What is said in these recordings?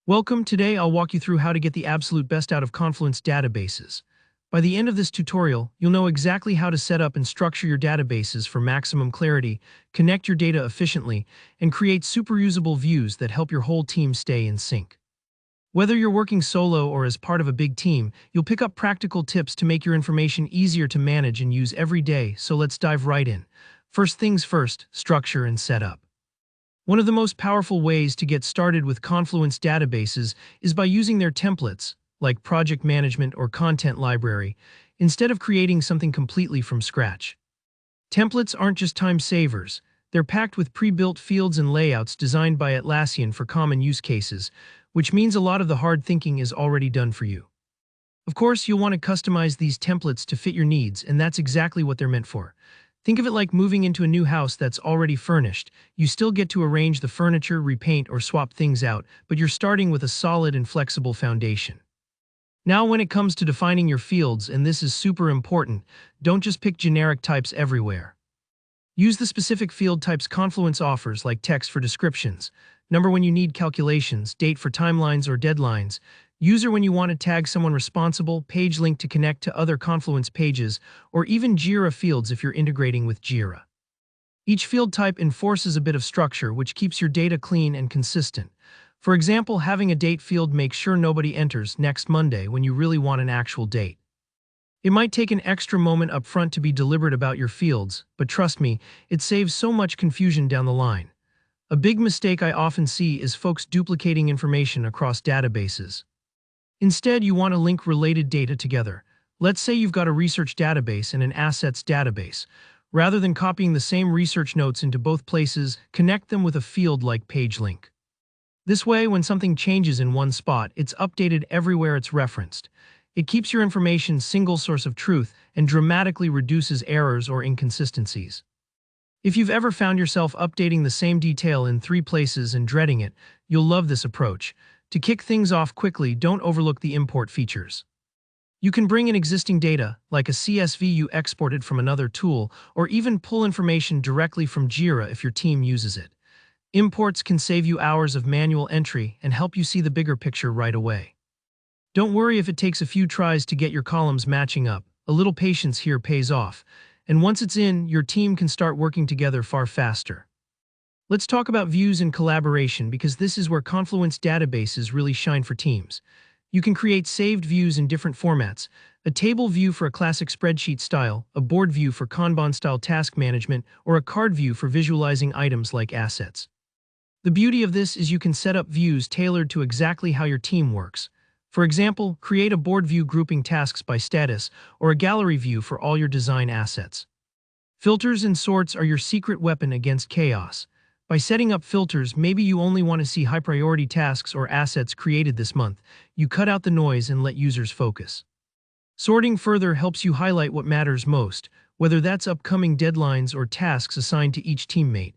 Today I'll walk you through how to get the absolute best out of Confluence databases. By the end of this tutorial, you'll know exactly how to set up and structure your databases for maximum clarity, connect your data efficiently, and create super usable views that help your whole team stay in sync. Whether you're working solo or as part of a big team, you'll pick up practical tips to make your information easier to manage and use every day, so let's dive right in. First things first, structure and setup. One of the most powerful ways to get started with Confluence databases is by using their templates, like project management or content library, instead of creating something completely from scratch. Templates aren't just time savers, they're packed with pre-built fields and layouts designed by Atlassian for common use cases, which means a lot of the hard thinking is already done for you. Of course, you'll want to customize these templates to fit your needs, and that's exactly what they're meant for. Think of it like moving into a new house that's already furnished. You still get to arrange the furniture, repaint, or swap things out, but you're starting with a solid and flexible foundation. Now, when it comes to defining your fields, and this is super important, don't just pick generic types everywhere. Use the specific field types Confluence offers, like text for descriptions, number when you need calculations, date for timelines or deadlines, user when you want to tag someone responsible, page link to connect to other Confluence pages, or even Jira fields if you're integrating with Jira. Each field type enforces a bit of structure, which keeps your data clean and consistent. For example, having a date field makes sure nobody enters next Monday when you really want an actual date. It might take an extra moment up front to be deliberate about your fields, but trust me, it saves so much confusion down the line. A big mistake I often see is folks duplicating information across databases. Instead, you want to link related data together. Let's say you've got a research database and an assets database. Rather than copying the same research notes into both places, connect them with a field like page link. This way, when something changes in one spot, it's updated everywhere it's referenced. It keeps your information single source of truth and dramatically reduces errors or inconsistencies. If you've ever found yourself updating the same detail in 3 places and dreading it, you'll love this approach. To kick things off quickly, don't overlook the import features. You can bring in existing data, like a CSV you exported from another tool, or even pull information directly from Jira if your team uses it. Imports can save you hours of manual entry and help you see the bigger picture right away. Don't worry if it takes a few tries to get your columns matching up. A little patience here pays off, and once it's in, your team can start working together far faster. Let's talk about views and collaboration, because this is where Confluence databases really shine for teams. You can create saved views in different formats: a table view for a classic spreadsheet style, a board view for Kanban-style task management, or a card view for visualizing items like assets. The beauty of this is you can set up views tailored to exactly how your team works. For example, create a board view grouping tasks by status, or a gallery view for all your design assets. Filters and sorts are your secret weapon against chaos. By setting up filters, maybe you only want to see high-priority tasks or assets created this month. You cut out the noise and let users focus. Sorting further helps you highlight what matters most, whether that's upcoming deadlines or tasks assigned to each teammate.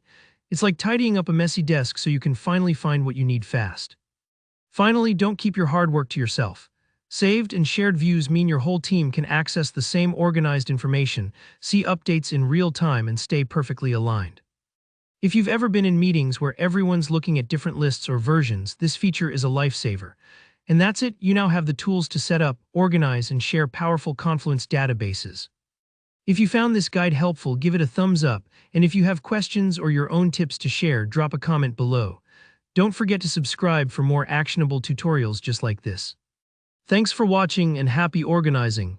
It's like tidying up a messy desk so you can finally find what you need fast. Finally, don't keep your hard work to yourself. Saved and shared views mean your whole team can access the same organized information, see updates in real time, and stay perfectly aligned. If you've ever been in meetings where everyone's looking at different lists or versions, this feature is a lifesaver. And that's it, you now have the tools to set up, organize, and share powerful Confluence databases. If you found this guide helpful, give it a thumbs up, and if you have questions or your own tips to share, drop a comment below. Don't forget to subscribe for more actionable tutorials just like this. Thanks for watching and happy organizing.